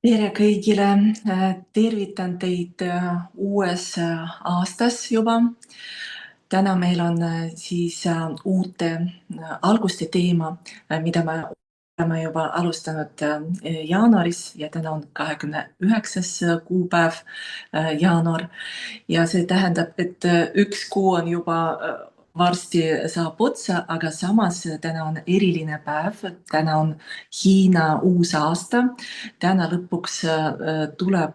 Tere kõigile! Tervitan teid uues aastas juba. Täna meil on uute alguste teema, mida me oleme juba alustanud jaanuaris ja täna on 29. kuupäev jaanuar. Ja see tähendab, et üks kuu on juba varsti saab otsa, aga samas täna on eriline päev. Täna on Hiina uus aasta. Täna lõpuks tuleb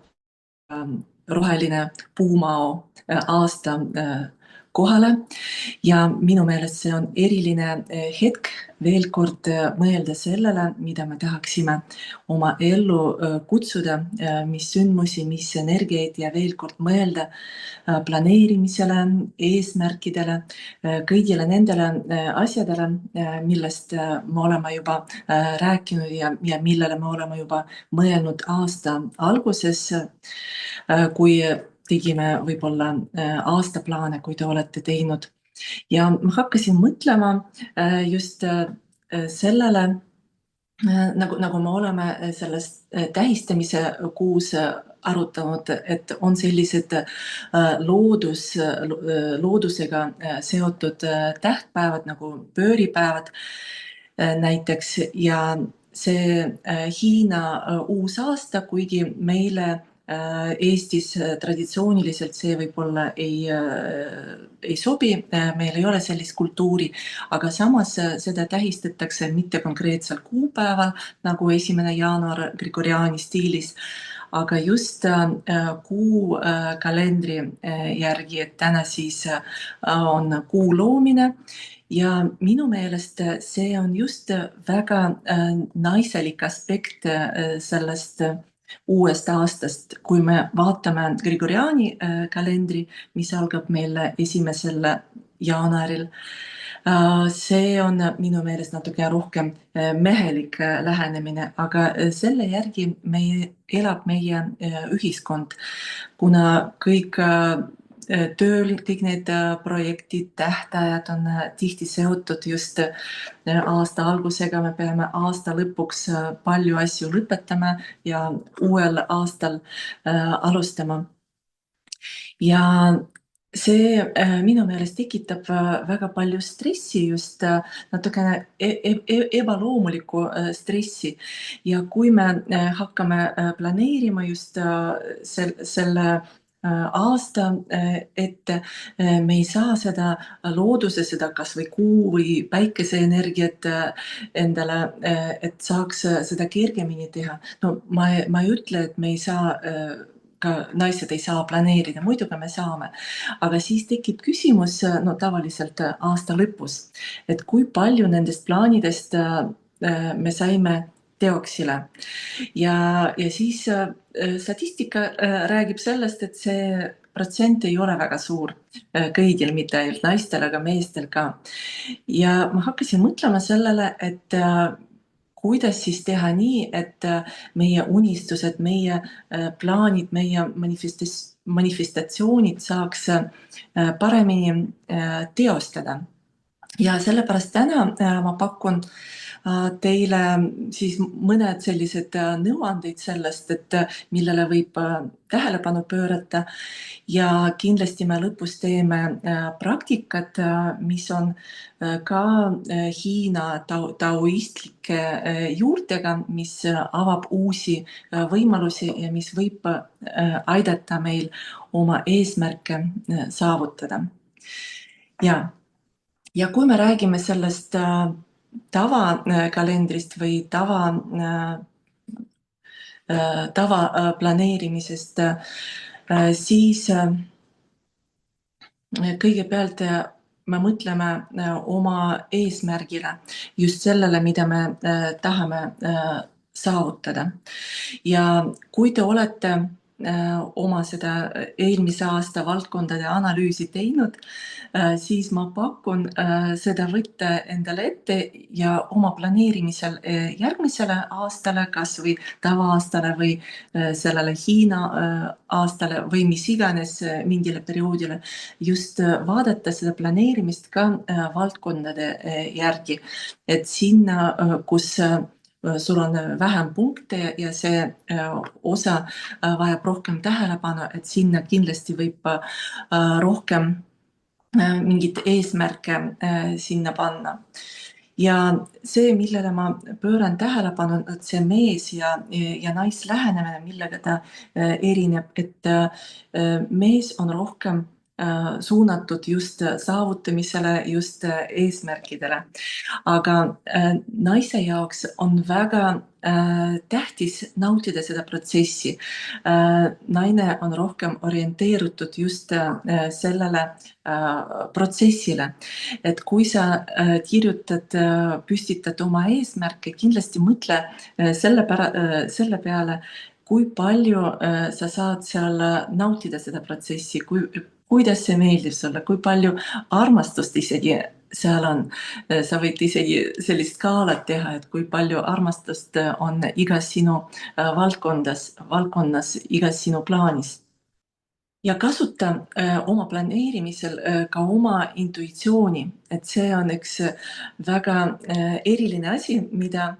roheline puumao aasta kohale ja minu meelest see on eriline hetk veel kord mõelda sellele, mida me tahaksime oma ellu kutsuda, mis sündmusi, mis energiaid ja veel kord mõelda planeerimisele, eesmärkidele, kõigile nendele asjadele, millest me oleme juba rääkinud ja millele me oleme juba mõelnud aasta alguses, kui tegime võib-olla aastaplaane, kui te olete teinud. Ja ma hakkasin mõtlema just sellele, nagu me oleme selles tähistamise kuus arutanud, et on sellised loodusega seotud tähtpäevad nagu pööripäevad näiteks ja see Hiina uus aasta, kuigi meile Eestis traditsiooniliselt see võib-olla ei sobi, meil ei ole sellist kultuuri, aga samas seda tähistatakse mitte konkreetsel kuupäeval nagu 1. jaanuar Grigoriani stiilis, aga just kuu kalendri järgi, et täna siis on kuu loomine ja minu meelest see on just väga naiselik aspekt sellest uuest aastast, kui me vaatame Grigoriani kalendri, mis algab meil 1. jaanuaril. See on minu meelest natuke rohkem mehelik lähenemine, aga selle järgi elab meie ühiskond, kuna kõik tööl, kõik need projektid, tähtajad on tihti seotud just aasta algusega, me peame aasta lõpuks palju asju lõpetama ja uuel aastal alustama. Ja see minu meelest tekitab väga palju stressi, just natukene ebaloomulikku stressi. Ja kui me hakkame planeerima just selle aasta, et me ei saa seda looduse, seda kas või kuu või päikeseenergiat endale, et saaks seda kergemini teha. No ma ei ütle, et me ei saa, ka naised ei saa planeerida, muidugi me saame. Aga siis tekib küsimus, no tavaliselt aasta lõpus, et kui palju nendest plaanidest me saime teoksile. Ja siis statistika räägib sellest, et see protsent ei ole väga suur kõigil, mitte ainult naistel, aga meestel ka. Ja ma hakkasin mõtlema sellele, et kuidas siis teha nii, et meie unistused, meie plaanid, meie manifestatsioonid saaks paremini teostada. Ja sellepärast täna ma pakun teile siis mõned sellised nõuandeid sellest, et millele võib tähelepanu pöörata ja kindlasti me lõpus teeme praktikat, mis on ka Hiina taoistlike juurtega, mis avab uusi võimalusi ja mis võib aidata meil oma eesmärke saavutada. Ja kui me räägime sellest tavakalendrist või tava planeerimisest, siis kõigepealt me mõtleme oma eesmärgile, just sellele, mida me tahame saavutada. Ja kui te olete oma seda eelmise aasta valdkondade analüüsi teinud, siis ma pakun seda võtta endale ette ja oma planeerimisel järgmisele aastale, kas või tava-aastale või sellele Hiina aastale või mis iganes mingile perioodile, just vaadata seda planeerimist ka valdkondade järgi, et sinna, kus sul on vähem punkte ja see osa vajab rohkem tähelepanu, et sinna kindlasti võib rohkem mingit eesmärke sinna panna. Ja see, millele ma pööran tähelepanu, et see mees ja naislähenemine, millega ta erineb, et mees on rohkem suunatud just saavutamisele, just eesmärkidele. Aga naise jaoks on väga tähtis nautida seda protsessi. Naine on rohkem orienteerutud just sellele protsessile. Et kui sa kirjutad, püstitad oma eesmärke, kindlasti mõtle selle peale, kui palju sa saad seal nautida seda protsessi, kuidas see meeldib sulle, kui palju armastust isegi seal on. Sa võid isegi sellist skaalat teha, et kui palju armastust on igas sinu valdkonnas, igas sinu plaanis. Ja kasuta oma planeerimisel ka oma intuitsiooni, et see on üks väga eriline asi, mida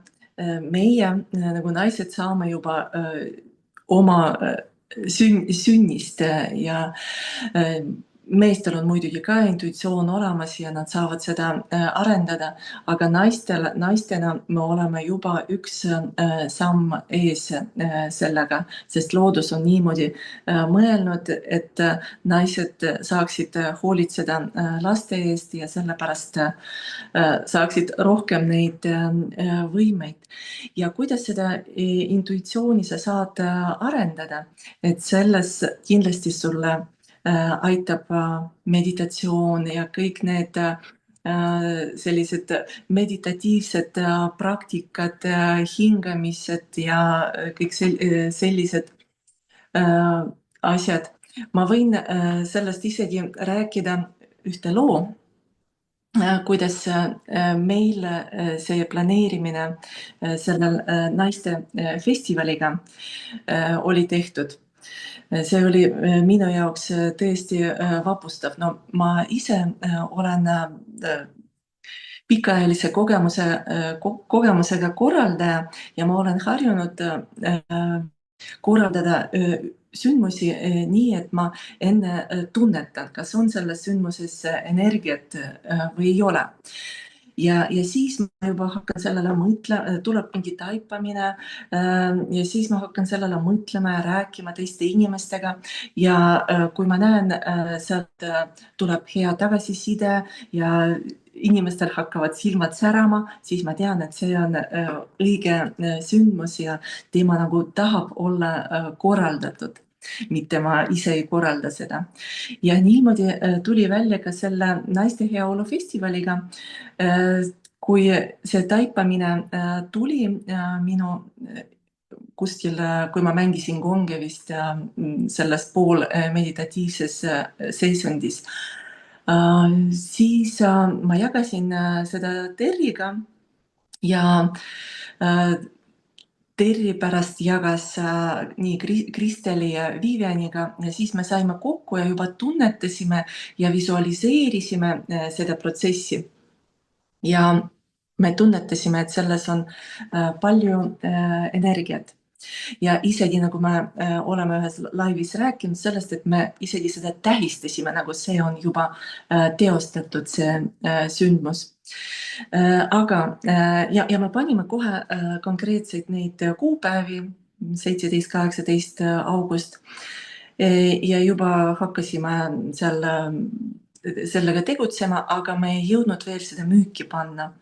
meie nagu naised saame juba oma sünnist ja meestel on muidugi ka intuitsioon olemas ja nad saavad seda arendada, aga naistena me oleme juba üks samm ees sellega, sest loodus on niimoodi mõelnud, et naised saaksid hoolitseda laste eest ja sellepärast saaksid rohkem neid võimeid. Ja kuidas seda intuitsiooni sa saad arendada, et selles kindlasti sulle aitab meditatsioon ja kõik need sellised meditatiivsed praktikad, hingamised ja kõik sellised asjad. Ma võin sellest isegi rääkida ühte loo, kuidas meil see planeerimine sellel naiste festivaliga oli tehtud. See oli minu jaoks tõesti vapustav. No, ma ise olen pikaajalise kogemusega korraldaja ja ma olen harjunud korraldada sündmusi nii, et ma enne tunnetan, kas on selles sündmuses energiat või ei ole. Ja siis ma juba hakkan sellele mõtlema, tuleb mingi taipamine ja siis ma hakkan sellele mõtlema ja rääkima teiste inimestega ja kui ma näen, sealt tuleb hea tagasiside ja inimestel hakkavad silmad särama, siis ma tean, et see on õige sündmus ja tema nagu tahab olla korraldatud, mitte ma ise ei korralda seda. Ja niimoodi tuli välja ka selle naiste heaolu festivaliga, kui see taipamine tuli minu kuskil, kui ma mängisin gonge vist selles pool meditatiivses seisundis, siis ma jagasin seda Terriga ja Terri pärast jagas nii Kristeli ja Vivianiga ja siis me saime kokku ja juba tunnetasime ja visualiseerisime seda protsessi. Ja me tunnetasime, et selles on palju energiat. Ja isegi nagu me oleme ühes laivis rääkinud sellest, et me isegi seda tähistasime, nagu see on juba teostatud, see sündmus. Aga ja me panime kohe konkreetseid neid kuupäevi, 17-18 august ja juba hakkasime seal sellega tegutsema, aga me ei jõudnud veel seda müüki panna.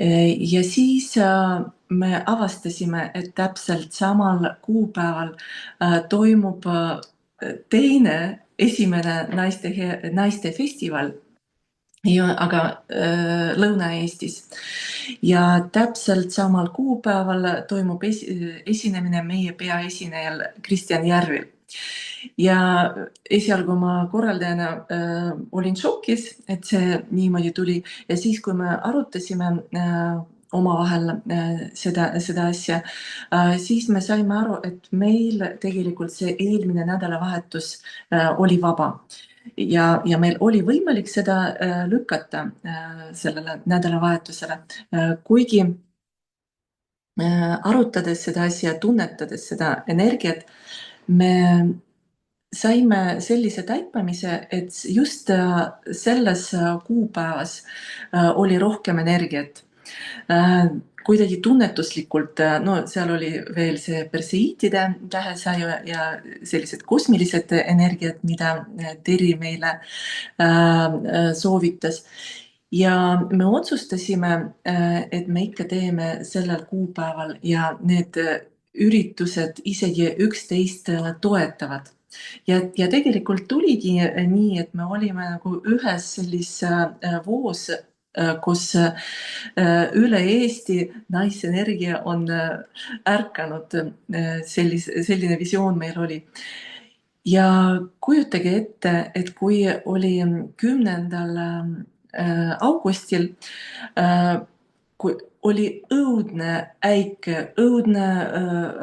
Ja siis me avastasime, et täpselt samal kuupäeval toimub teine esimene naiste festival, aga Lõuna-Eestis. Ja täpselt samal kuupäeval toimub esinemine meie peaesinejal Kristjan Järvil. Ja esialgu ma korraldajana olin šokis, et see niimoodi tuli ja siis, kui me arutasime omavahel seda asja, siis me saime aru, et meil tegelikult see eelmine nädalavahetus oli vaba. Ja meil oli võimalik seda lükata sellele nädalavahetusele, kuigi arutades seda asja, tunnetades seda energiat, me saime sellise taipamise, et just selles kuupäevas oli rohkem energiat. Kuidagi tunnetuslikult, no seal oli veel see perseiitide tähesa ja sellised kosmilised energiat, mida Terri meile soovitas. Ja me otsustasime, et me ikka teeme sellel kuupäeval ja need üritused isegi üksteist toetavad. Ja tegelikult tuligi nii, et me olime nagu ühes sellises voos, kus üle Eesti naisenergia on ärkanud, selline visioon meil oli. Ja kujutage ette, et kui oli 10. augustil, kui oli õudne äike, õudne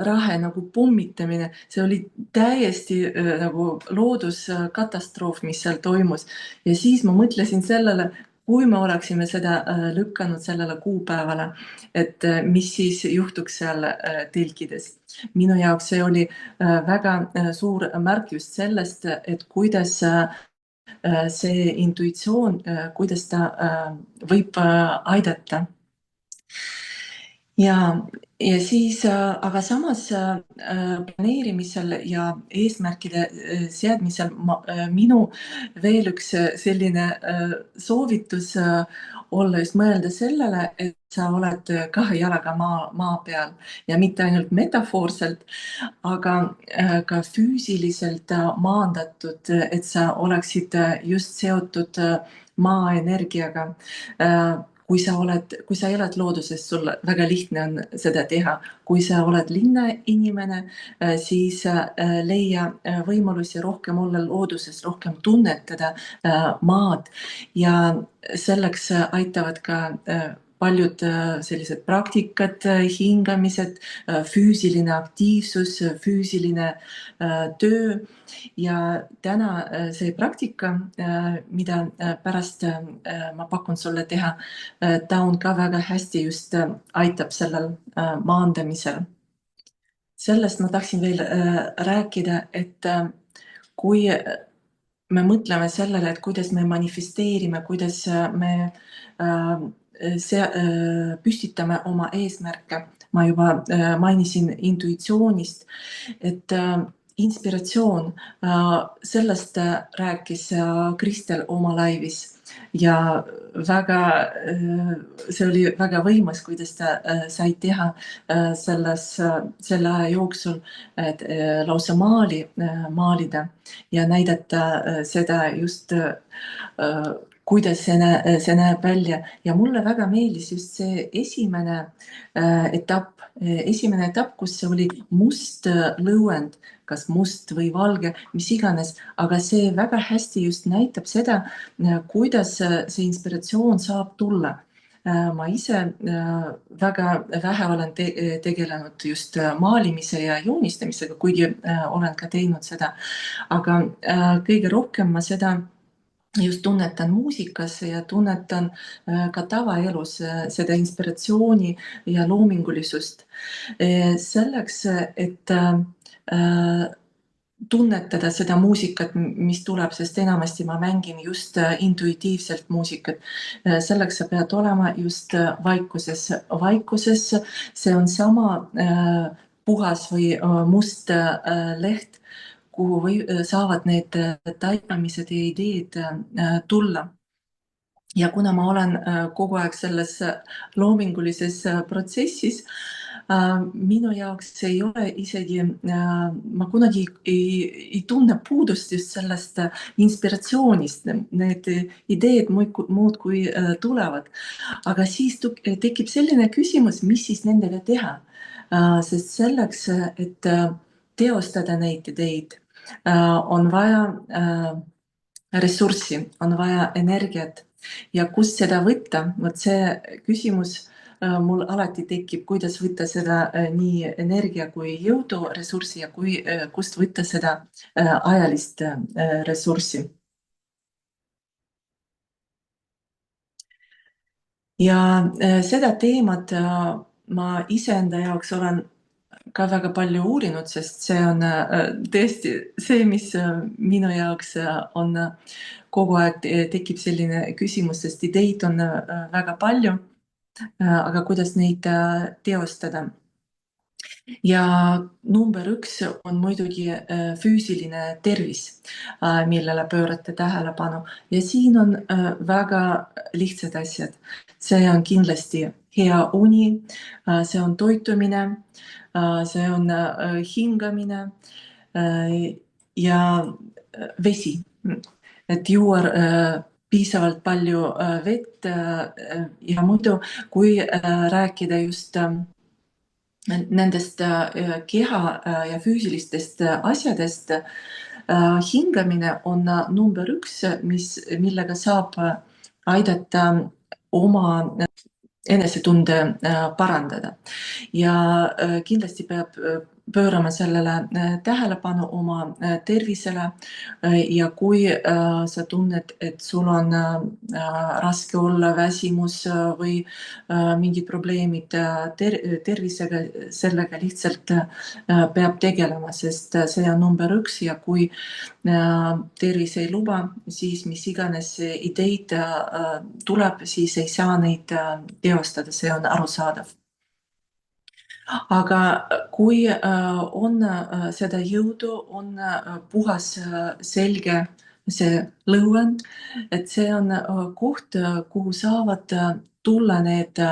rahe nagu pommitamine, see oli täiesti nagu looduskatastroof, mis seal toimus. Ja siis ma mõtlesin sellele, kui me oleksime seda lükanud sellele kuupäevale, et mis siis juhtuks seal telkides. Minu jaoks see oli väga suur märk just sellest, et kuidas see intuitsioon, kuidas ta võib aidata. Ja siis, aga samas planeerimisel ja eesmärkide seadmisel minu veel üks selline soovitus olla just mõelda sellele, et sa oled kahe jalaga maa peal ja mitte ainult metafoorselt, aga ka füüsiliselt maandatud, et sa oleksid just seotud maaenergiaga. Kui sa elad looduses, sul väga lihtne on seda teha. Kui sa oled linnainimene, siis leia võimalusi rohkem olla looduses, rohkem tunnetada maad ja selleks aitavad ka paljud sellised praktikad, hingamised, füüsiline aktiivsus, füüsiline töö. Ja täna see praktika, mida pärast ma pakun sulle teha, ta on ka väga hästi just aitab sellel maandamisel. Sellest ma tahtsin veel rääkida, et kui me mõtleme sellele, et kuidas me manifesteerime, kuidas me püstitame oma eesmärke. Ma juba mainisin intuitsioonist, et inspiratsioon, sellest rääkis Kristel oma laivis ja see oli väga võimas, kuidas ta sai teha selle aja jooksul, et lausa maalida ja näidata seda just, kuidas see näeb välja. Ja mulle väga meeldis just see esimene etapp, kus see oli must lõuend, kas must või valge, mis iganes, aga see väga hästi just näitab seda, kuidas see inspiratsioon saab tulla. Ma ise väga vähe olen tegelenud just maalimise ja joonistamisega, kuigi olen ka teinud seda. Aga kõige rohkem ma seda just tunnetan muusikas ja tunnetan ka tavaelus seda inspiratsiooni ja loomingulisust. Selleks, et tunnetada seda muusikat, mis tuleb, sest enamasti ma mängin just intuitiivselt muusikat. Selleks sa pead olema just vaikuses. Vaikuses see on sama puhas või must leht, kuhu saavad need taipamised ja ideed tulla. Ja kuna ma olen kogu aeg selles loomingulises protsessis, minu jaoks ei ole isegi, ma kunagi ei tunne puudust just sellest inspiratsioonist. Need ideed muudkui tulevad. Aga siis tekib selline küsimus, mis siis nendega teha. Sest selleks, et teostada neid ideid, on vaja ressurssi, on vaja energiat. Ja kust seda võtta? Vot see küsimus mul alati tekib, kuidas võtta seda nii energia kui jõudu ressurssi ja kust võtta seda ajalist ressurssi. Ja seda teemat ma iseenda jaoks olen ka väga palju uurinud, sest see on tõesti see, mis minu jaoks on kogu aeg tekib selline küsimus, sest ideid on väga palju, aga kuidas neid teostada. Ja number üks on muidugi füüsiline tervis, millele pöörate tähelepanu. Ja siin on väga lihtsad asjad. See on kindlasti hea uni, see on toitumine, see on hingamine ja vesi. Et juua piisavalt palju vett ja muidu, kui rääkida just nendest keha ja füüsilistest asjadest, hingamine on number üks, millega saab aidata oma enesetunde parandada. Ja kindlasti peab pöörama sellele tähelepanu oma tervisele ja kui sa tunned, et sul on raske olla, väsimus või mingid probleemid tervisega, sellega lihtsalt peab tegelema, sest see on number üks ja kui tervis ei luba, siis mis iganes ideid tuleb, siis ei saa neid teostada, see on arusaadav. Aga kui on seda jõudu, on puhas selge see lõuend, et see on koht, kuhu saavad tulla need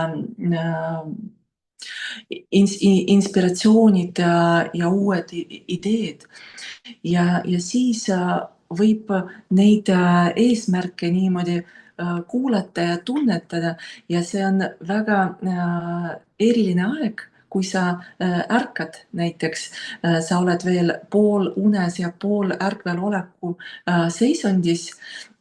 inspiratsioonid ja uued ideed. Ja siis võib neid eesmärke niimoodi kuulata ja tunnetada ja see on väga eriline aeg, kui sa ärkad näiteks, sa oled veel pool unes ja pool ärkvel oleku seisundis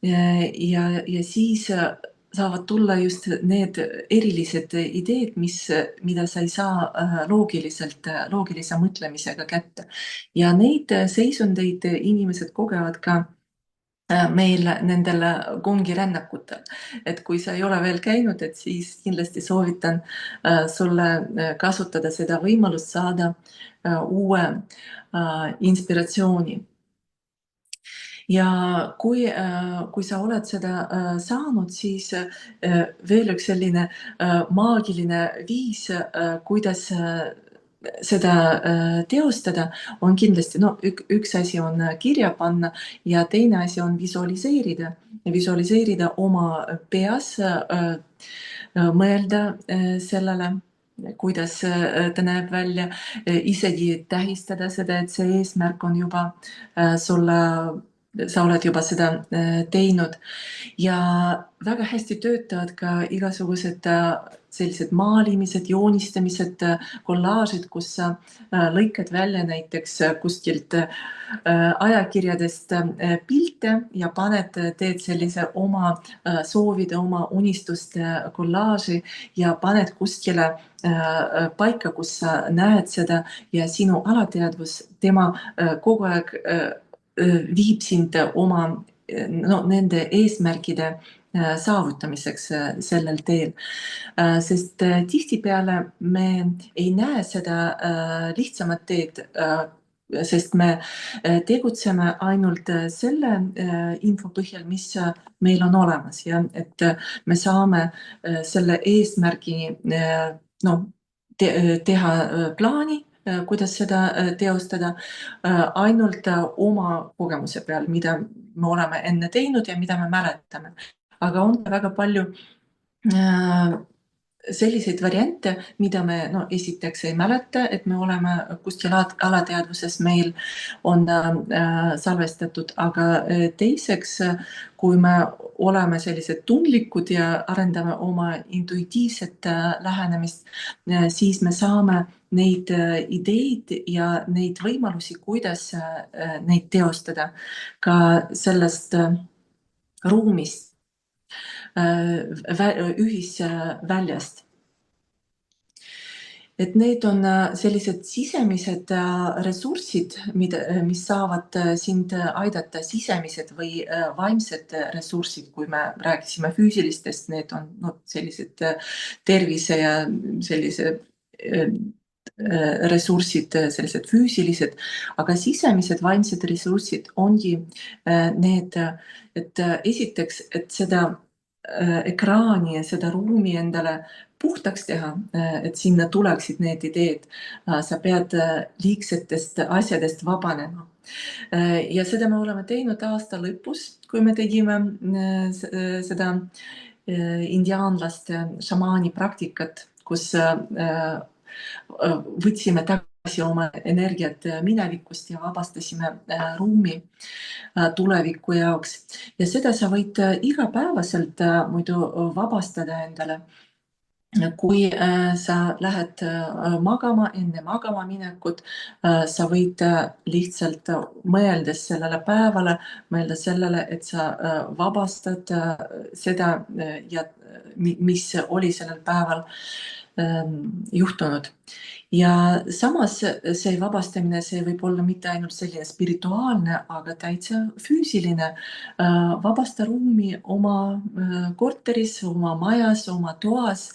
ja siis saavad tulla just need erilised ideed, mida sa ei saa loogilise mõtlemisega kätte. Ja neid seisundeid inimesed kogevad ka meil nendel kongirännakutel. Et kui sa ei ole veel käinud, et siis kindlasti soovitan sulle kasutada seda võimalust saada uue inspiratsiooni. Ja kui sa oled seda saanud, siis veel üks selline maagiline viis, kuidas seda teostada, on kindlasti, no üks asi on kirja panna ja teine asi on visualiseerida. Visualiseerida oma peas, mõelda sellele, kuidas ta näeb välja, isegi tähistada seda, et see eesmärk on juba sulle, sa oled juba seda teinud. Ja väga hästi töötavad ka igasugused sellised maalimised, joonistamised, kollaažid, kus sa lõikad välja näiteks kuskilt ajakirjadest pilte ja teed sellise oma soovide, oma unistuste kollaaži ja paned kuskile paika, kus sa näed seda ja sinu alateadvus, tema kogu aeg viib sind oma nende eesmärkide saavutamiseks sellel teel. Sest tihtipeale me ei näe seda lihtsamat teed, sest me tegutseme ainult selle info põhjal, mis meil on olemas ja et me saame selle eesmärgi teha plaani, kuidas seda teostada ainult oma kogemuse peal, mida me oleme enne teinud ja mida me mäletame. Aga on väga palju selliseid variante, mida me esiteks ei mäleta, et me oleme kuskil alateadvuses, meil on salvestatud, aga teiseks, kui me oleme sellised tundlikud ja arendame oma intuitiivset lähenemist, siis me saame neid ideid ja neid võimalusi, kuidas neid teostada ka sellest ruumist, ühisväljast. Et need on sellised sisemised ressursid, mis saavad sind aidata, sisemised või vaimsed ressursid, kui me rääkisime füüsilistest, need on sellised tervise ja sellise ressursid, sellised füüsilised, aga sisemised vaimsed ressursid ongi need, et esiteks, et seda ekraani ja seda ruumi endale puhtaks teha, et sinna tuleksid need ideed. Sa pead liigsetest asjadest vabanema. Ja seda me oleme teinud aasta lõpus, kui me tegime seda indiaanlaste šamaani praktikat, kus võtsime tagasi oma energiat minevikust ja vabastasime ruumi tuleviku jaoks. Ja seda sa võid igapäevaselt muidu vabastada endale. Kui sa lähed magama, enne magama minekut, sa võid lihtsalt mõeldes sellele päevale, mõelda sellele, et sa vabastad seda, mis oli sellel päeval juhtunud. Ja samas see vabastamine, see võib olla mitte ainult selline spirituaalne, aga täitsa füüsiline. Vabasta ruumi oma korteris, oma majas, oma toas.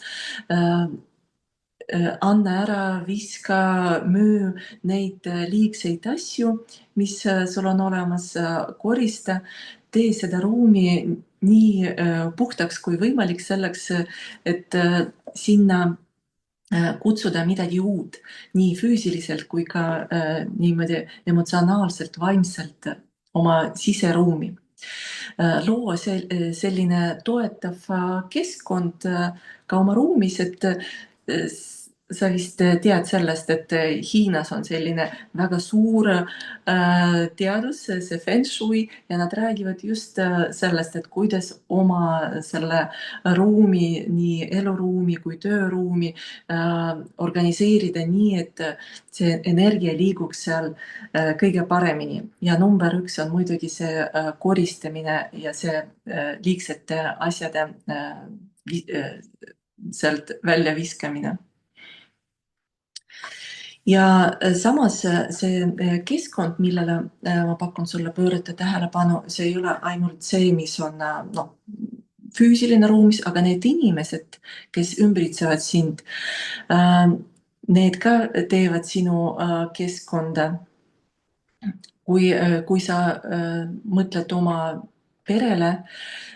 Anna ära, viska, müü neid liigseid asju, mis sul on olemas, korista, tee seda ruumi nii puhtaks kui võimalik selleks, et sinna kutsuda midagi uut, nii füüsiliselt kui ka niimoodi emotsionaalselt, vaimselt oma siseruumi. Loo selline toetav keskkond ka oma ruumis, et sa vist tead sellest, et Hiinas on selline väga suur teadus, see Feng Shui, ja nad räägivad just sellest, et kuidas oma selle ruumi, nii eluruumi kui tööruumi organiseerida nii, et see energia liiguks seal kõige paremini. Ja number 1 on muidugi see koristamine ja see liigsete asjade sealt välja viskamine. Ja samas see keskkond, millele ma pakun sulle pöörata tähelepanu, see ei ole ainult see, mis on füüsiline ruumis, aga need inimesed, kes ümbritsevad sind, need ka teevad sinu keskkonda. Kui sa mõtled oma perele,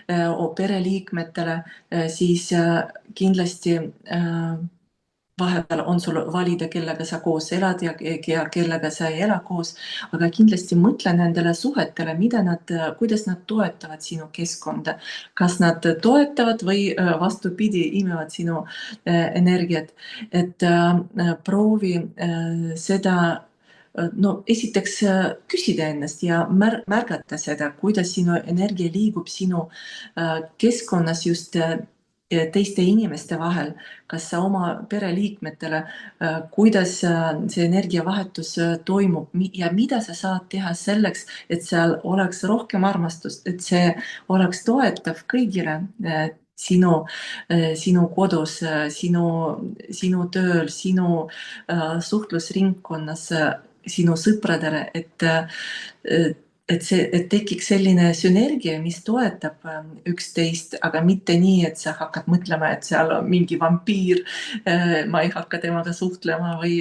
pereliikmetele, siis kindlasti vahepeal on sul valida, kellega sa koos elad ja kellega sa ei ela koos, aga kindlasti mõtle nendele suhetele, kuidas nad toetavad sinu keskkonda. Kas nad toetavad või vastupidi, imevad sinu energiat. Et proovi seda esiteks küsida ennast ja märgata seda, kuidas sinu energia liigub sinu keskkonnas just teiste inimeste vahel, kas sa oma pereliikmetele, kuidas see energiavahetus toimub ja mida sa saad teha selleks, et seal oleks rohkem armastust, et see oleks toetav kõigile sinu kodus, sinu tööl, sinu suhtlusringkonnas, sinu sõpradele, et tekiks selline sünergia, mis toetab üksteist, aga mitte nii, et sa hakkad mõtlema, et seal on mingi vampiir, ma ei hakka temaga suhtlema või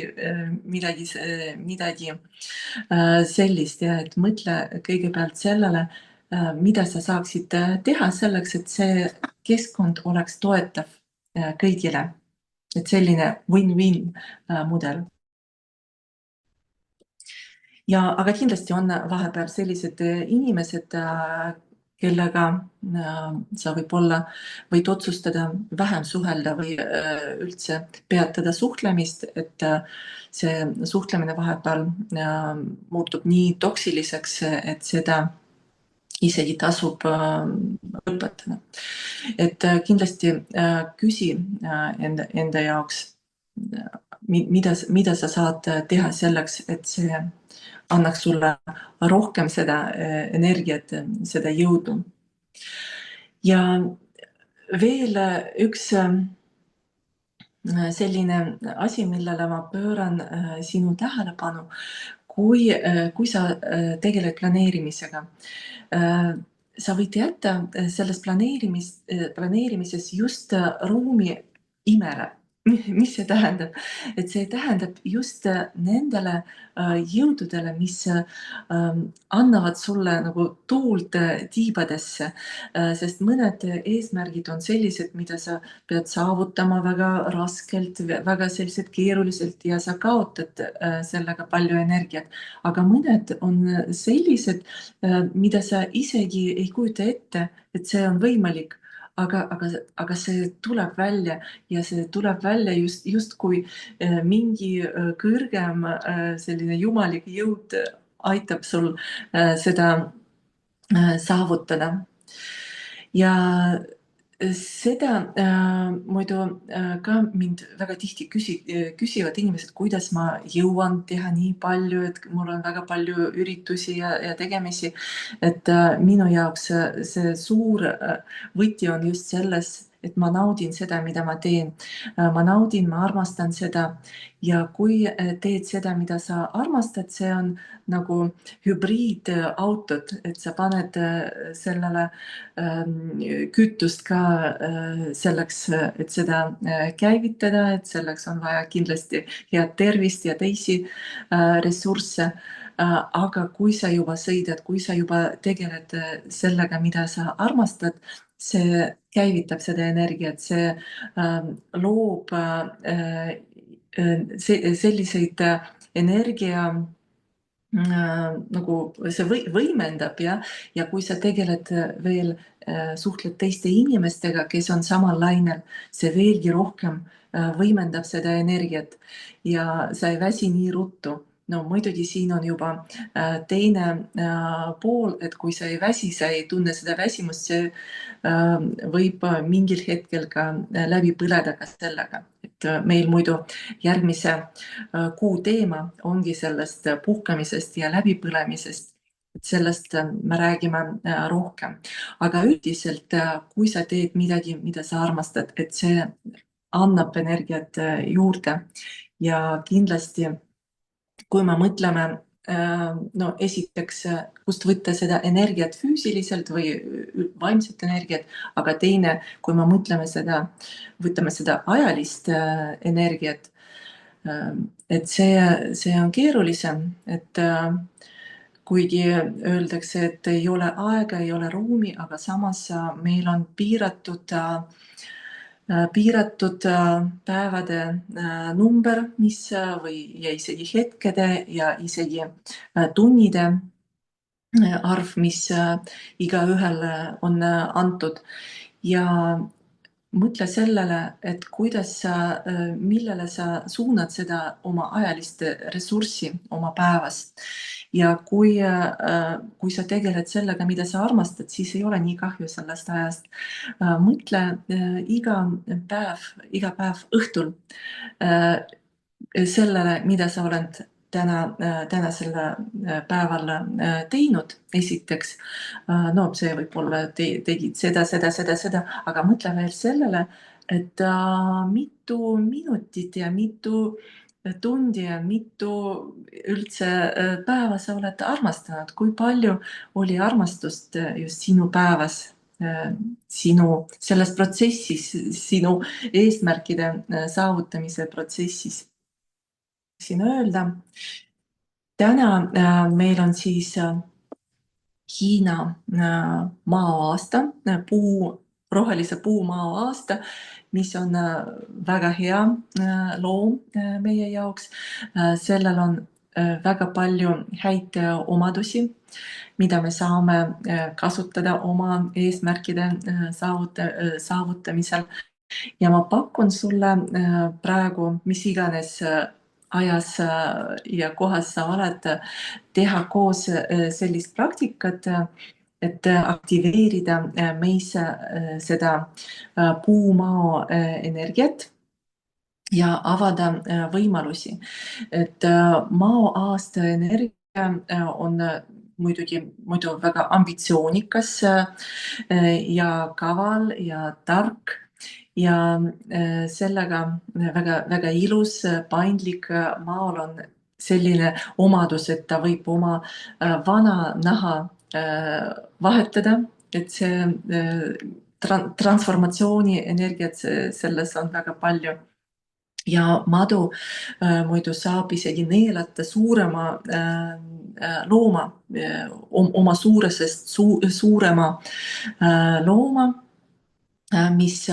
midagi sellist ja et mõtle kõigepealt sellele, mida sa saaksid teha selleks, et see keskkond oleks toetav kõigile. Et selline win-win mudel. Aga kindlasti on vahepeal sellised inimesed, kellega sa võib-olla võid otsustada vähem suhelda või üldse peatada suhtlemist, et see suhtlemine vahepeal muutub nii toksiliseks, et seda isegi tasub lõpetada. Et kindlasti küsi enda jaoks, mida sa saad teha selleks, et see annaks sulle rohkem seda energiat, seda jõudu. Ja veel üks selline asi, millele ma pööran sinu tähelepanu, kui sa tegeled planeerimisega. Sa võid jätta selles planeerimises just ruumi imele. Mis see tähendab? Et see tähendab just nendele jõududele, mis annavad sulle nagu tuult tiibadesse. Sest mõned eesmärgid on sellised, mida sa pead saavutama väga raskelt, väga sellised keeruliselt ja sa kaotad sellega palju energiat. Aga mõned on sellised, mida sa isegi ei kujuta ette, et see on võimalik. Aga see tuleb välja ja see tuleb välja justkui mingi kõrgem selline jumalik jõud aitab sul seda saavutada. Ja seda muidu ka mind väga tihti küsivad inimesed, kuidas ma jõuan teha nii palju, et mul on väga palju üritusi ja tegemisi. Et minu jaoks see suur võti on just selles, et ma naudin seda, mida ma teen. Ma naudin, ma armastan seda ja kui teed seda, mida sa armastad, see on nagu hübriidautod, et sa paned sellele kütust ka selleks, et seda käivitada, et selleks on vaja kindlasti head tervist ja teisi ressursse. Aga kui sa juba sõidad, kui sa juba tegeled sellega, mida sa armastad, see käivitab seda energiat, see loob selliseid energia nagu see võimendab ja kui sa tegeled veel, suhtled teiste inimestega, kes on samal lainel, see veelgi rohkem võimendab seda energiat ja sa ei väsi nii ruttu. No muidugi siin on juba teine pool, et kui sa ei väsi, sa ei tunne seda väsimust, see võib mingil hetkel ka läbi põleda ka sellega. Et meil muidu järgmise kuu teema ongi sellest puhkamisest ja läbipõlemisest. Et sellest me räägime rohkem. Aga üldiselt, kui sa teed midagi, mida sa armastad, et see annab energiat juurde. Ja kindlasti, kui me mõtleme, no esiteks, kust võtta seda energiat füüsiliselt või vaimset energiat, aga teine, kui me mõtleme seda, võtame seda ajalist energiat, et see on keerulisem, et kuigi öeldakse, et ei ole aega, ei ole ruumi, aga samas meil on piiratud päevade number, mis või ja isegi hetkede ja isegi tunnide arv, mis igaühele on antud. Ja mõtle sellele, et kuidas sa, millele sa suunad seda oma ajalist ressurssi oma päevas. Ja kui sa tegeled sellega, mida sa armastad, siis ei ole nii kahju sellest ajast. Mõtle iga päev õhtul sellele, mida sa oled tänasel päeval teinud. Esiteks, no see võib olla, tegid seda, aga mõtle veel sellele, et mitu minutit ja mitu tundi ja mitu üldse päeva sa oled armastanud, kui palju oli armastust just sinu päevas, sinu selles protsessis, sinu eesmärkide saavutamise protsessis. Siin öelda. Täna meil on siis Hiina maa-aasta, rohelise puumaa aasta, mis on väga hea loom meie jaoks. Sellel on väga palju häid omadusi, mida me saame kasutada oma eesmärkide saavutamisel. Ja ma pakun sulle praegu, mis iganes ajas ja kohas sa oled, teha koos sellist praktikat, et aktiveerida meis seda puumaa energiat ja avada võimalusi. Et maa-aasta energia on muidu väga ambitsioonikas ja kaval ja tark. Ja sellega väga ilus, paindlik. Maal on selline omadus, et ta võib oma vana naha vahetada, et see transformatsiooni energiat selles on väga palju. ja madu muidu saab isegi neelata suurema looma, oma suurusest suurema looma, mis,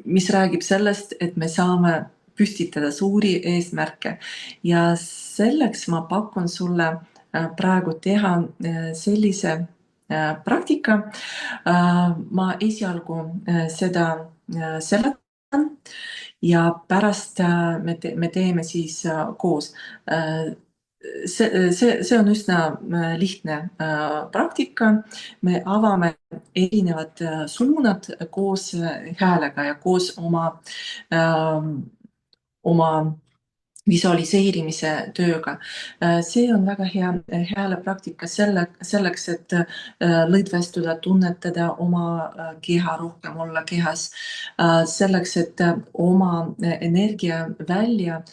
mis räägib sellest, et me saame püstitada suuri eesmärke ja selleks ma pakun sulle praegu teha sellise praktika. Ma esialgu seda seletan ja pärast me teeme siis koos. See on üsna lihtne praktika. Me avame erinevad suunad koos häälega ja koos oma visualiseerimise tööga. See on väga hea häälepraktika selleks, et lõdvestuda, tunnetada oma keha rohkem, olla kehas, selleks, et oma energia välja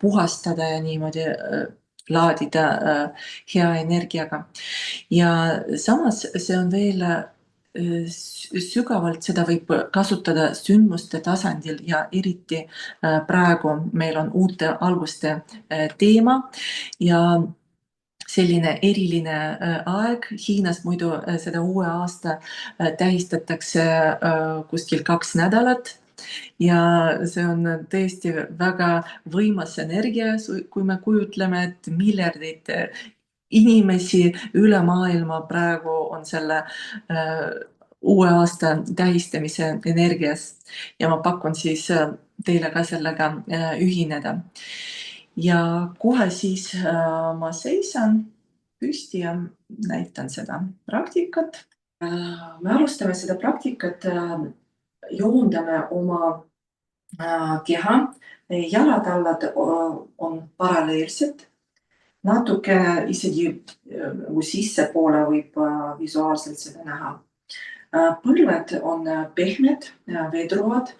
puhastada ja niimoodi laadida hea energiaga. Ja samas see on veel sügavalt, seda võib kasutada sündmuste tasandil ja eriti praegu meil on uute alguste teema ja selline eriline aeg. Hiinas muidu seda uue aasta tähistatakse kuskil 2 nädalat ja see on tõesti väga võimas energia, kui me kujutleme, et miljardid inimesi üle maailma praegu on selle uue aasta tähistamise energias ja ma pakun siis teile ka sellega ühineda. Ja kohe siis ma seisan püsti ja näitan seda praktikat. Me alustame seda praktikat, joondame oma keha, jalatallad on paralleelsed, natuke isegi nagu sissepoole võib visuaalselt seda näha. Põlved on pehmed, vedruvad,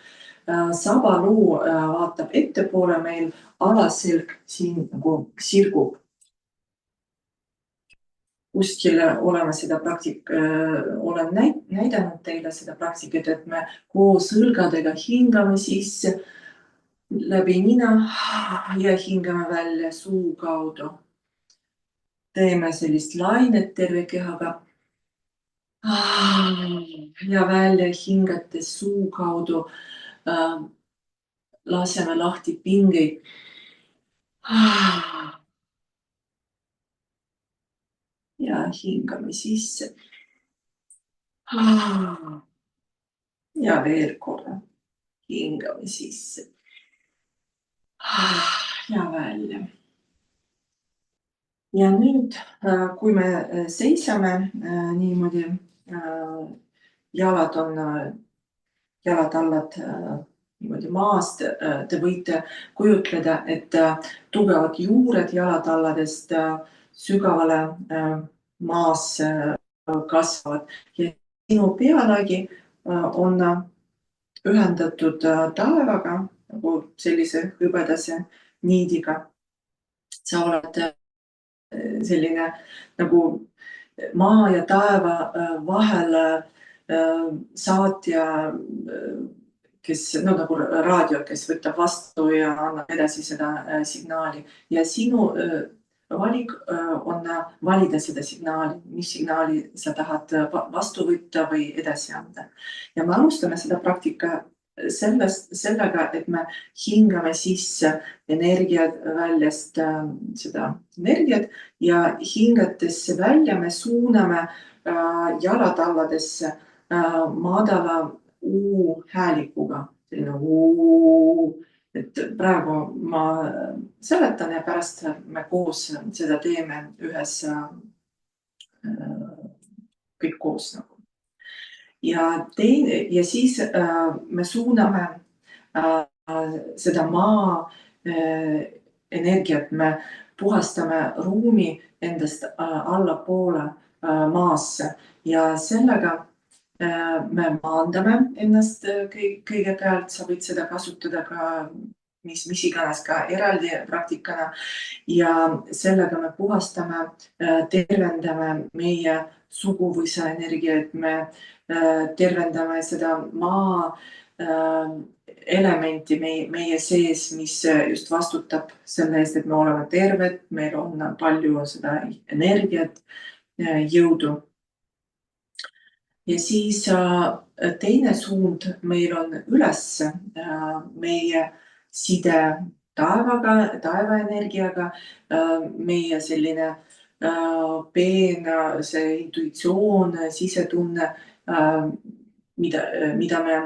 sabaluu vaatab ettepoole, meil alaselg siin nagu sirgub. Kuskil oleme seda olen näidanud teile seda praktikat, et me koos õlgadega hingame sisse läbi nina ja hingame välja suu kaudu. Teeme sellist lainet terve kehaga. Ja välja hingates suu kaudu laseme lahti pingeid. Ja hingame sisse. Ja veel korra hingame sisse. Ja välja. Ja nüüd, kui me seisame niimoodi, jalatallad niimoodi maast, te võite kujutleda, et tugevad juured jalatalladest sügavale maasse kasvavad ja sinu pealagi on ühendatud taevaga nagu sellise hõbedase niidiga. Sa oled selline nagu maa ja taeva vahel saatja, kes nagu raadio, kes võtab vastu ja annab edasi seda signaali ja sinu valik on valida seda signaali, mis signaali sa tahad vastu võtta või edasi anda. Ja me alustame seda praktika sellega, et me hingame sisse energiat väljast seda energiat ja hingates välja me suuname jalatalladesse madala häälikuga. Selline et praegu ma seletan ja pärast me koos seda teeme ühes kõik koos nagu. Ja siis me suuname seda maa energiat, me puhastame ruumi endast allapoole maasse ja sellega me maandame ennast kõigepealt, sa võid seda kasutada ka mis iganes ka eraldi praktikana ja sellega me puhastame, tervendame meie suguvõsa energiat, me tervendame seda maa elementi meie sees, mis just vastutab selle eest, et me oleme terved, meil on palju seda energiat, jõudu. Ja siis teine suund meil on ülesse, meie side taevaga, taevaenergiaga, meie selline peen, see intuitsioon, sisetunne, mida me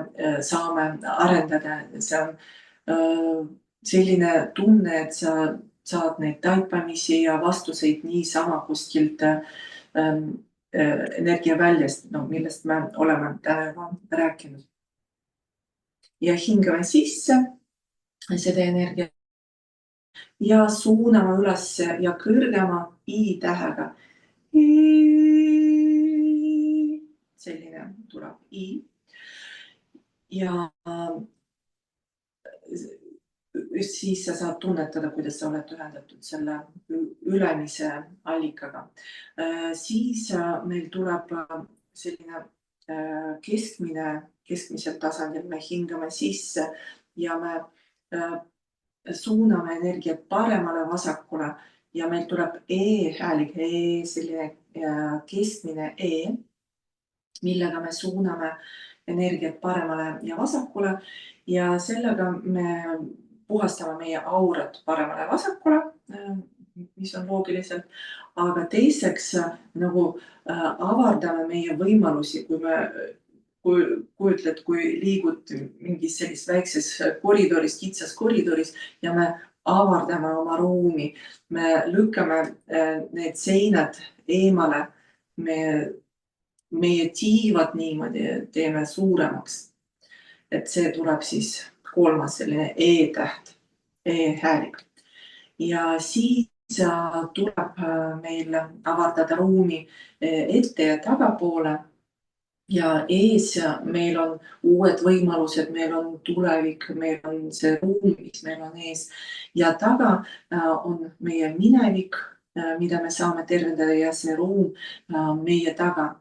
saame arendada. See on selline tunne, et sa saad neid taipamisi ja vastuseid niisama kuskilt energiaväljast, millest me oleme täna juba rääkinud. Ja hingame sisse seda energia ja suuname üles ja kõrgema I-tähega. Selline tuleb I. Ja siis sa saad tunnetada, kuidas sa oled ühendatud selle ülemise allikaga. Siis meil tuleb selline keskmisel tasandil, me hingame sisse ja me suuname energiat paremale vasakule ja meil tuleb E-häälik, selline keskmine E, millega me suuname energiat paremale ja vasakule ja sellega me puhastame meie aurat paremale ja vasakule, mis on loogiliselt, aga teiseks nagu avardame meie võimalusi, kui me kujutled, kui liigud mingis sellises väikses koridoris, kitsas koridoris ja me avardame oma ruumi, me lükkame need seinad eemale, meie tiivad niimoodi teeme suuremaks. Et see tuleb siis kolmas selline E-täht, E-häälik. Ja siis tuleb meil avardada ruumi ette ja tagapoole. Ja ees meil on uued võimalused, meil on tulevik, meil on see ruum, mis meil on ees. Ja taga on meie minevik, mida me saame tervendada ja see ruum meie taga.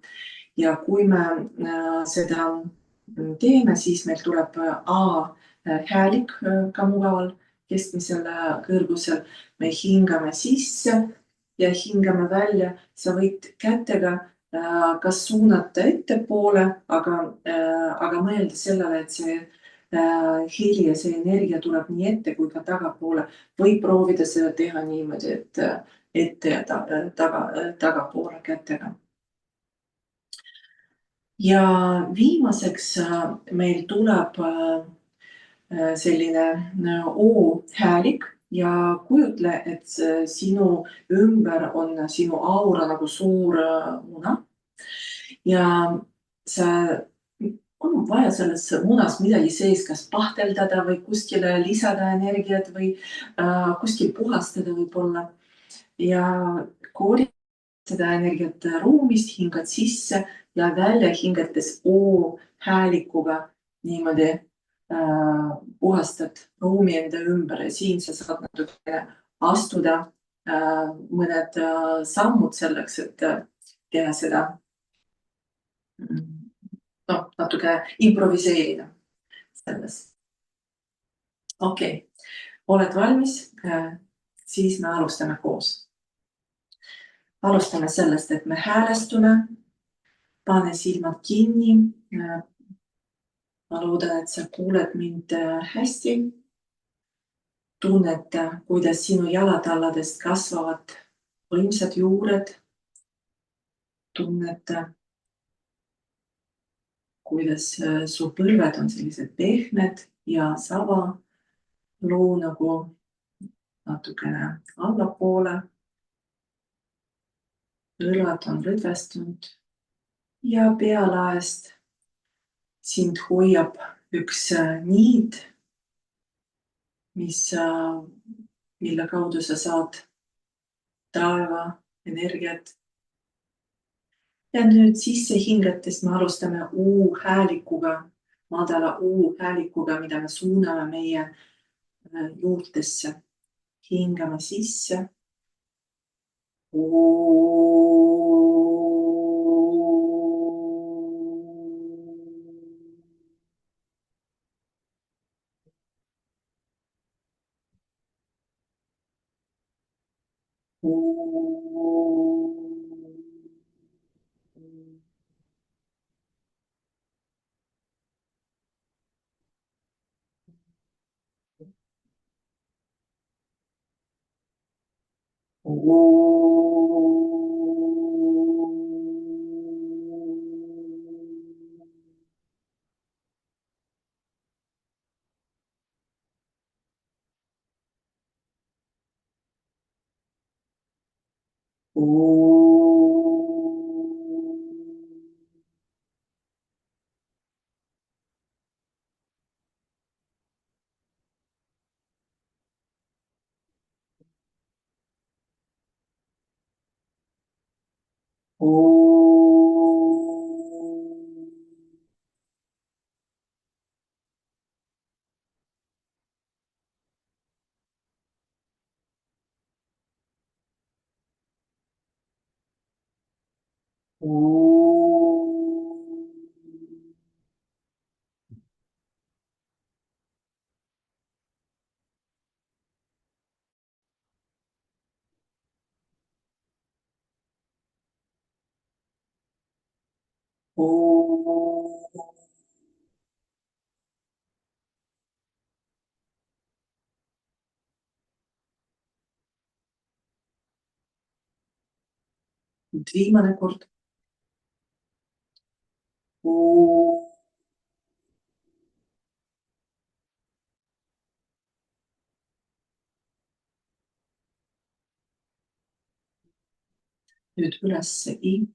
Ja kui me seda teeme, siis meil tuleb A-häälik ka mugaval keskmisel kõrgusel. Me hingame sisse ja hingame välja. Sa võid kätega kas suunata ettepoole, aga mõelda sellele, et see heli ja see energia tuleb nii ette kui ka tagapoole. Või proovida seda teha niimoodi, et ette ja tagapoole kätega. Ja viimaseks meil tuleb selline O-häälik ja kujutle, et sinu ümber on sinu aura nagu suur muna. Ja on vaja selles munas midagi sees, kas pahteldada või kuskile lisada energiat või kuskil puhastada võib-olla. Ja kooli seda energiat ruumist, hingad sisse ja välja hingates O-häälikuga niimoodi puhastad ruumi enda ümber ja siin sa saad natuke astuda mõned sammud selleks, et teha seda natuke improviseerida selles. Okei, oled valmis? Siis me alustame koos. Alustame sellest, et me häälestume, pane silmad kinni. Ma loodan, et sa kuuled mind hästi. Tunneta, kuidas sinu jalatalladest kasvavad võimsad juured. Tunneta, kuidas su põlved on sellised pehmed ja saba luu nagu natukene allapoole. Õlad on rõdvestunud ja pealaest sind hoiab üks niid, mille kaudu sa saad taeva energiat. Ja nüüd sisse hingates me alustame U-häälikuga, madala U-häälikuga, mida me suuname meie juurtesse. Hingame sisse. nüüd viimane kord. Nüüd üles I.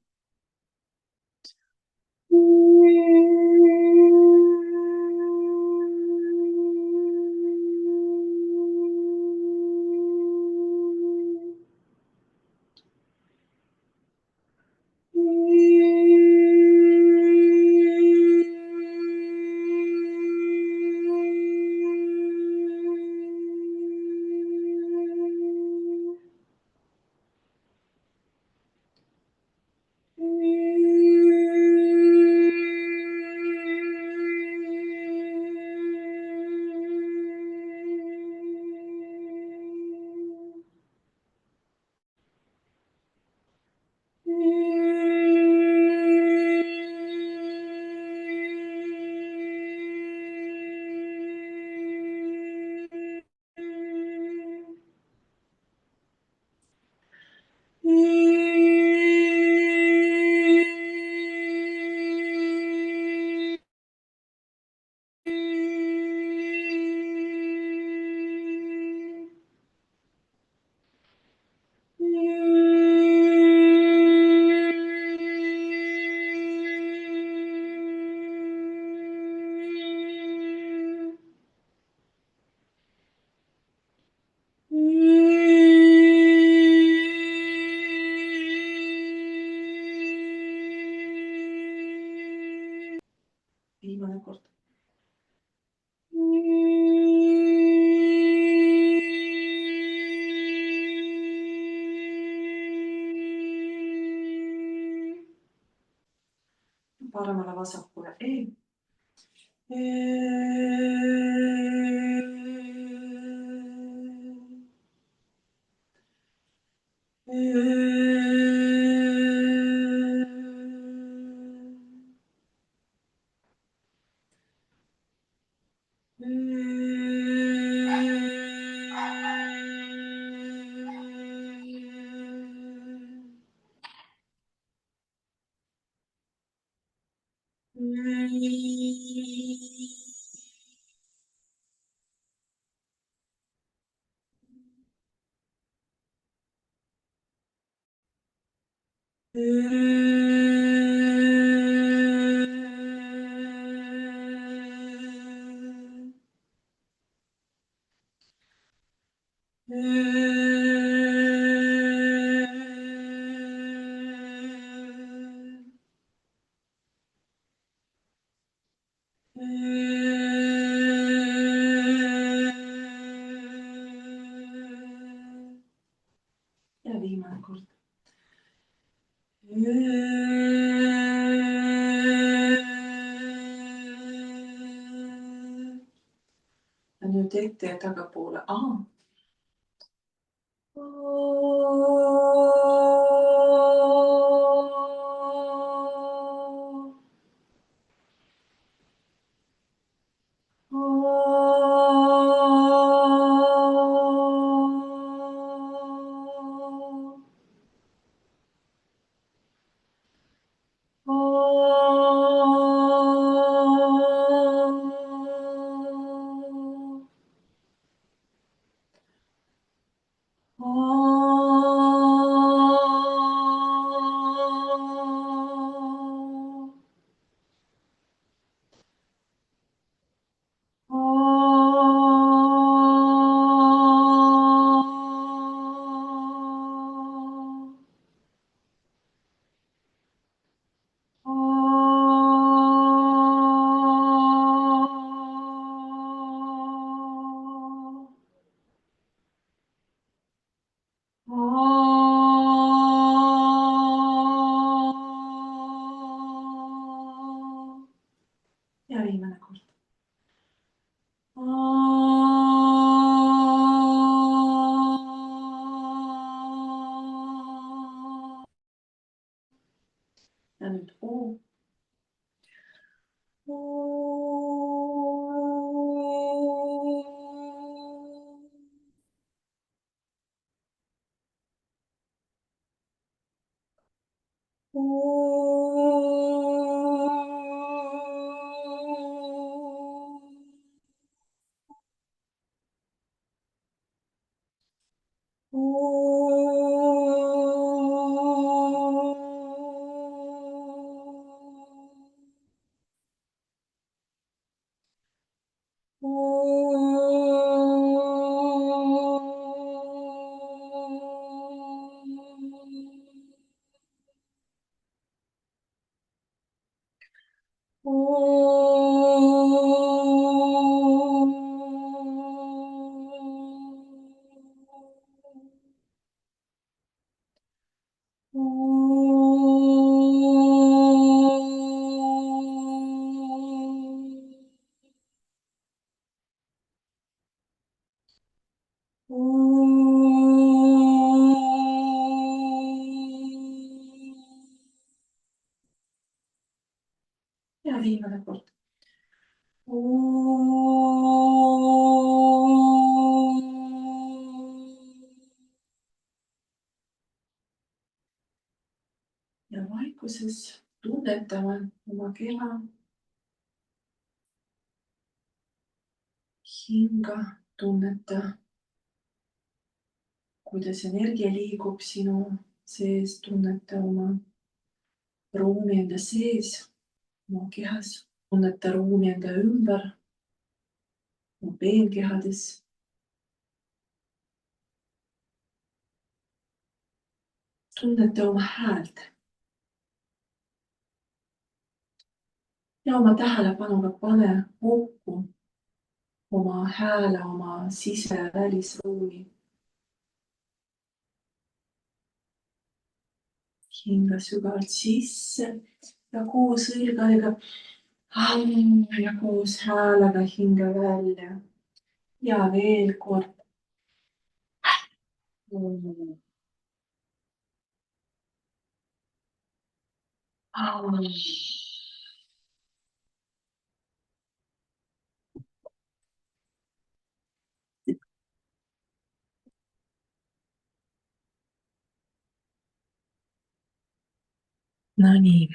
Viimane kord. Paremale vasakule E. Ja viimane kord. Ja nüüd ette ja tagapoole A. Ja viimane kord. Ja nüüd O. Ja viimane kord. Ja vaikuses tunnetame oma keha, hinga, tunneta, kuidas energia liigub sinu sees, tunneta oma ruumi enda sees, oma kehas, tunneta ruumi enda ümber, oma peenkehades. Tunneta oma häält. Ja oma tähelepanuga pane kokku oma hääle, oma sise- ja välisruumi. Hinga sügavalt sisse ja koos õlgadega ja koos häälega hinga välja. Ja veel kord. No nii.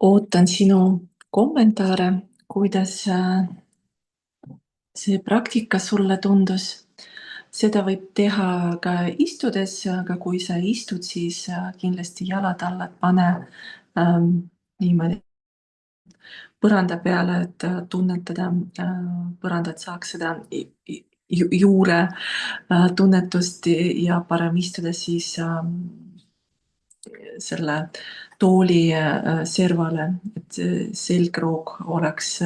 Ootan sinu kommentaare, kuidas see praktika sulle tundus. Seda võib teha ka istudes, aga kui sa istud, siis kindlasti jalad alla pane niimoodi põranda peale, et tunnetada põrandat, saaks seda juure tunnetust ja parem istuda siis selle tooli servale, et selgroog oleks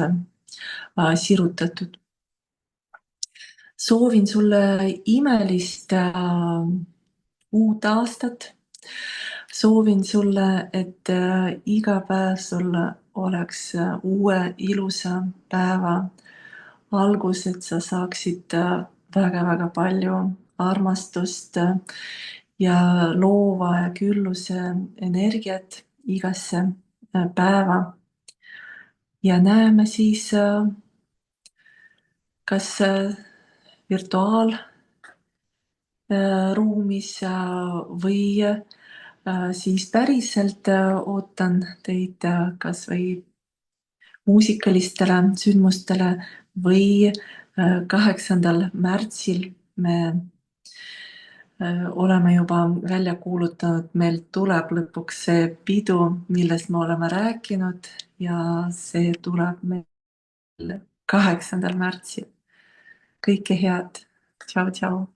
sirutatud. Soovin sulle imelist uut aastat. Soovin sulle, et iga päev sul oleks uue ilusa päeva algus, et sa saaksid väga-väga palju armastust ja loova ja külluse energiat igasse päeva. Ja näeme siis kas virtuaalruumis või siis päriselt ootan teid kas või muusikalistele sündmustele või 8. märtsil me oleme juba välja kuulutanud, meil tuleb lõpuks see pidu, millest me oleme rääkinud ja see tuleb meil 8. märtsil. Kõike head. Tšau, tšau.